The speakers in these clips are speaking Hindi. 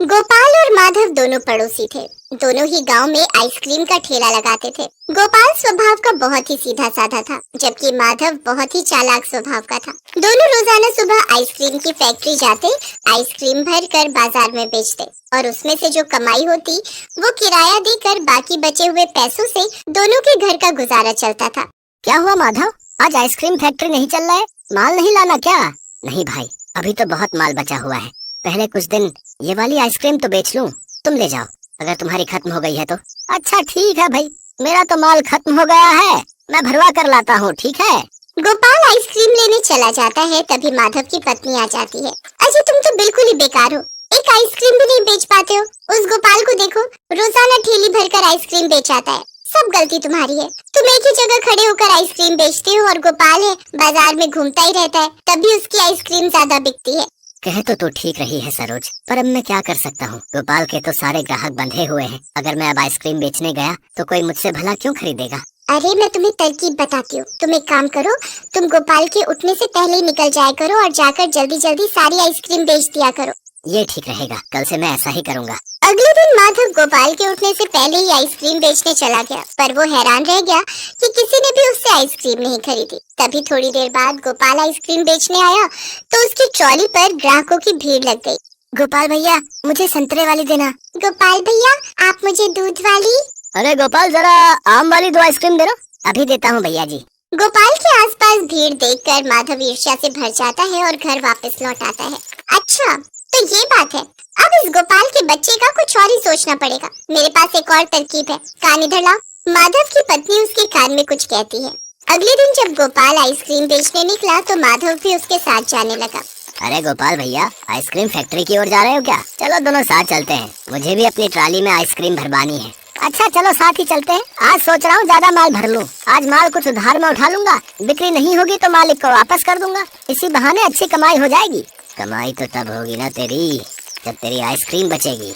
गोपाल और माधव दोनों पड़ोसी थे। दोनों ही गांव में आइसक्रीम का ठेला लगाते थे। गोपाल स्वभाव का बहुत ही सीधा साधा था, जबकि माधव बहुत ही चालाक स्वभाव का था। दोनों रोजाना सुबह आइसक्रीम की फैक्ट्री जाते, आइसक्रीम भर कर बाजार में बेचते और उसमें से जो कमाई होती वो किराया देकर बाकी बचे हुए पैसों से दोनों के घर का गुजारा चलता था। क्या हुआ माधव, आज आइसक्रीम फैक्ट्री नहीं चल रहा है? माल नहीं लाना क्या? नहीं भाई, अभी तो बहुत माल बचा हुआ है। पहले कुछ दिन ये वाली आइसक्रीम तो बेच लूं, तुम ले जाओ अगर तुम्हारी खत्म हो गई है तो। अच्छा ठीक है भाई, मेरा तो माल खत्म हो गया है, मैं भरवा कर लाता हूँ, ठीक है। गोपाल आइसक्रीम लेने चला जाता है, तभी माधव की पत्नी आ जाती है। अजय, तुम तो बिल्कुल ही बेकार हो, एक आइसक्रीम भी नहीं बेच पाते हो। उस गोपाल को देखो, रोजाना ठेली भरकर आइसक्रीम बेच आता है। सब गलती तुम्हारी है। तुम एक ही जगह खड़े होकर आइसक्रीम बेचते हो और गोपाल है बाजार में घूमता ही रहता है, तब भी उसकी आइसक्रीम ज्यादा बिकती है। कह तो ठीक रही है सरोज, पर अब मैं क्या कर सकता हूँ। गोपाल के तो सारे ग्राहक बंधे हुए हैं। अगर मैं अब आइसक्रीम बेचने गया तो कोई मुझसे भला क्यों खरीदेगा। अरे मैं तुम्हें तरकीब बताती हूँ। तुम एक काम करो, तुम गोपाल के उठने से पहले ही निकल जाया करो और जाकर जल्दी जल्दी सारी आइसक्रीम बेच दिया करो। ये ठीक रहेगा, कल से मैं ऐसा ही करूँगा। अगले दिन माधव गोपाल के उठने से पहले ही आइसक्रीम बेचने चला गया, पर वो हैरान रह गया कि किसी ने भी उससे आइसक्रीम नहीं खरीदी। तभी थोड़ी देर बाद गोपाल आइसक्रीम बेचने आया तो उसकी ट्रॉली पर ग्राहकों की भीड़ लग गई। गोपाल भैया, मुझे संतरे वाली देना। गोपाल भैया, आप मुझे दूध वाली। अरे गोपाल, जरा आम वाली 2 आइसक्रीम दे दो। अभी देता हूँ भैया जी। गोपाल के आसपास भीड़ देखकर माधव ईर्ष्या से भर जाता है और घर वापस लौट आता है। अच्छा तो ये बात है, अब इस गोपाल के बच्चे का कुछ और ही सोचना पड़ेगा। मेरे पास एक और तरकीब है, कान इधर लाओ। माधव की पत्नी उसके कान में कुछ कहती है। अगले दिन जब गोपाल आइसक्रीम बेचने निकला तो माधव भी उसके साथ जाने लगा। अरे गोपाल भैया, आइसक्रीम फैक्ट्री की ओर जा रहे हो क्या? चलो दोनों साथ चलते हैं, मुझे भी अपनी ट्राली में आइसक्रीम भरवानी है। अच्छा चलो साथ ही चलते हैं। आज सोच रहा हूँ ज्यादा माल भर लूं। आज माल कुछ उधार में उठा लूंगा, बिक्री नहीं होगी तो मालिक को वापस कर दूंगा। इसी बहाने अच्छी कमाई हो जाएगी। कमाई तो तब होगी ना तेरी, जब तेरी आइसक्रीम बचेगी।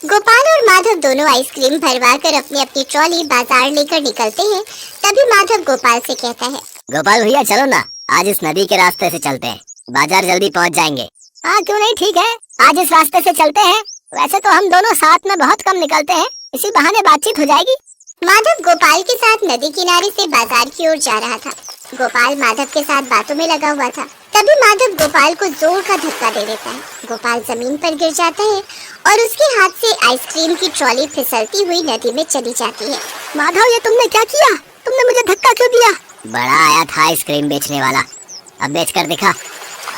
गोपाल और माधव दोनों आइसक्रीम भरवा कर अपनी अपनी ट्रॉली बाजार लेकर निकलते हैं। तभी माधव गोपाल से कहता है, गोपाल भैया चलो ना, आज इस नदी के रास्ते से चलते हैं, बाजार जल्दी पहुंच जाएंगे। हाँ क्यों नहीं, ठीक है, आज इस रास्ते से चलते हैं। वैसे तो हम दोनों साथ में बहुत कम निकलते हैं, इसी बहाने बातचीत हो जाएगी। माधव गोपाल के साथ नदी किनारे से बाजार की ओर जा रहा था। गोपाल माधव के साथ बातों में लगा हुआ था। तभी माधव गोपाल को जोर का धक्का दे देता है। गोपाल जमीन पर गिर जाता है और उसके हाथ से आइसक्रीम की ट्रॉली फिसलती हुई नदी में चली जाती है। माधव, ये तुमने क्या किया? तुमने मुझे धक्का क्यों दिया? बड़ा आया था आइसक्रीम बेचने वाला, अब बेच कर दिखा।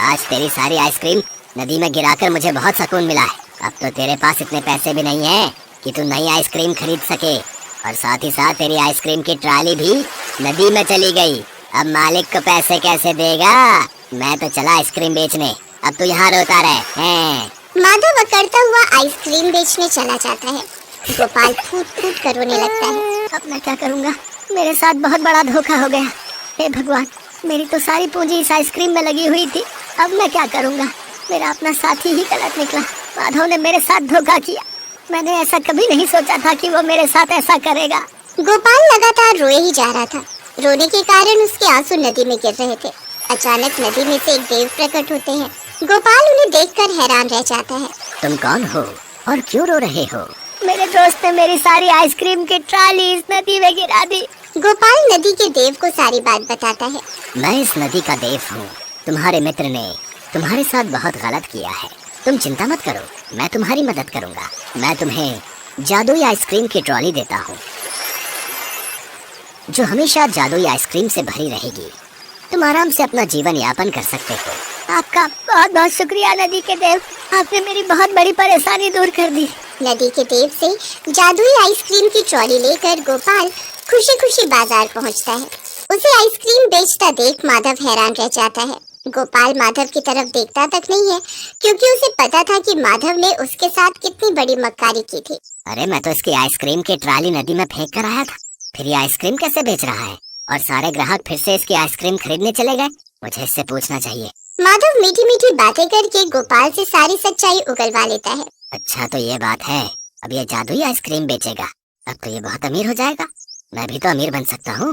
आज तेरी सारी आइसक्रीम नदी में गिराकर मुझे बहुत सुकून मिला है। अब तो तेरे पास इतने पैसे भी नहीं है कि तू नई आइसक्रीम खरीद सके, और साथ ही साथ तेरी आइसक्रीम की ट्राली भी नदी में चली गई। अब मालिक को पैसे कैसे देगा? मैं तो चला आइसक्रीम बेचने, अब तू यहाँ रोता रहे। माधव अकड़ता हुआ आइसक्रीम बेचने चला जाता है। गोपाल फूट फूट कर रोने लगता है। अब मैं क्या करूँगा? मेरे साथ बहुत बड़ा धोखा हो गया। हे भगवान, मेरी तो सारी पूंजी इस आइसक्रीम में लगी हुई थी, अब मैं क्या करूँगा? मेरा अपना साथी ही गलत निकला। माधव ने मेरे साथ धोखा किया। मैंने ऐसा कभी नहीं सोचा था कि वो मेरे साथ ऐसा करेगा। गोपाल लगातार रोए ही जा रहा था। रोने के कारण उसके आंसू नदी में गिर रहे थे। अचानक नदी में से एक देव प्रकट होते हैं। गोपाल उन्हें देखकर हैरान रह जाता है। तुम कौन हो और क्यों रो रहे हो? मेरे दोस्त ने मेरी सारी आइसक्रीम की ट्राली इस नदी में गिरा दी। गोपाल नदी के देव को सारी बात बताता है। मैं इस नदी का देव हूँ। तुम्हारे मित्र ने तुम्हारे साथ बहुत गलत किया है। तुम चिंता मत करो, मैं तुम्हारी मदद करूँगा। मैं तुम्हें जादुई आइसक्रीम की ट्रॉली देता हूँ, जो हमेशा जादुई आइसक्रीम से भरी रहेगी। तुम आराम से अपना जीवन यापन कर सकते हो। आपका बहुत बहुत शुक्रिया नदी के देव, आपने मेरी बहुत बड़ी परेशानी दूर कर दी। नदी के देव से जादुई आइसक्रीम की ट्रॉली लेकर गोपाल खुशी खुशी बाजार पहुंचता है। उसे आइसक्रीम बेचता देख माधव हैरान रह जाता है। गोपाल माधव की तरफ देखता तक नहीं है, क्योंकि उसे पता था कि माधव ने उसके साथ कितनी बड़ी मक्कारी की थी। अरे मैं तो इसकी आइसक्रीम की ट्राली नदी में फेंक कर आया था, फिर ये आइसक्रीम कैसे बेच रहा है? और सारे ग्राहक फिर से इसकी आइसक्रीम खरीदने चले गए। मुझे इससे पूछना चाहिए। माधव मीठी मीठी बातें करके गोपाल से सारी सच्चाई उगलवा लेता है। अच्छा तो ये बात है, अब ये जादुई आइसक्रीम बेचेगा, अब तो ये बहुत अमीर हो जाएगा। मैं भी तो अमीर बन सकता हूँ।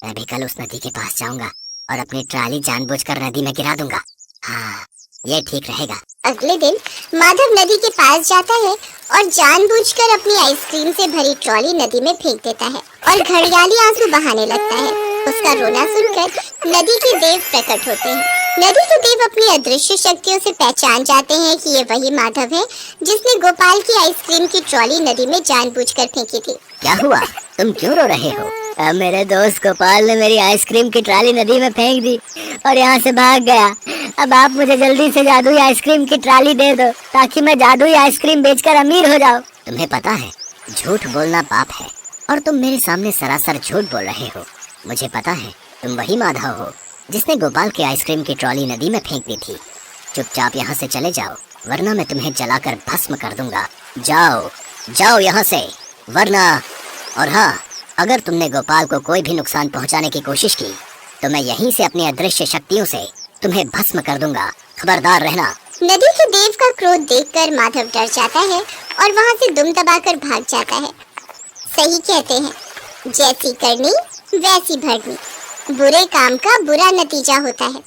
मैं भी कल उस नदी के पास जाऊंगा और अपनी ट्राली जानबूझकर नदी में गिरा दूंगा। हाँ, ये ठीक रहेगा। अगले दिन माधव नदी के पास जाता है और जानबूझकर अपनी आइसक्रीम से भरी ट्रॉली नदी में फेंक देता है और घड़ियाली आंसू बहाने लगता है। उसका रोना सुनकर नदी के देव प्रकट होते हैं। नदी के देव अपनी अदृश्य शक्तियों से पहचान जाते हैं कि ये वही माधव है जिसने गोपाल की आइसक्रीम की ट्रॉली नदी में जानबूझकर फेंकी थी। क्या हुआ, तुम क्यों रो रहे हो? अब मेरे दोस्त गोपाल ने मेरी आइसक्रीम की ट्रॉली नदी में फेंक दी और यहाँ से भाग गया। अब आप मुझे जल्दी से जादुई आइसक्रीम की ट्रॉली दे दो ताकि मैं जादुई आइसक्रीम बेचकर अमीर हो जाऊं। तुम्हें पता है झूठ बोलना पाप है और तुम मेरे सामने सरासर झूठ बोल रहे हो। मुझे पता है तुम वही माधव हो जिसने गोपाल की आइसक्रीम की ट्रॉली नदी में फेंक दी थी। चुपचाप यहाँ से चले जाओ वरना मैं तुम्हें जलाकर भस्म कर दूंगा। जाओ जाओ यहाँ से वरना, और हाँ, अगर तुमने गोपाल को कोई भी नुकसान पहुंचाने की कोशिश की तो मैं यहीं से अपनी अदृश्य शक्तियों से तुम्हें भस्म कर दूंगा। खबरदार रहना। नदी के देव का क्रोध देखकर माधव डर जाता है और वहाँ से दुम दबाकर भाग जाता है। सही कहते हैं, जैसी करनी वैसी भरनी। बुरे काम का बुरा नतीजा होता है।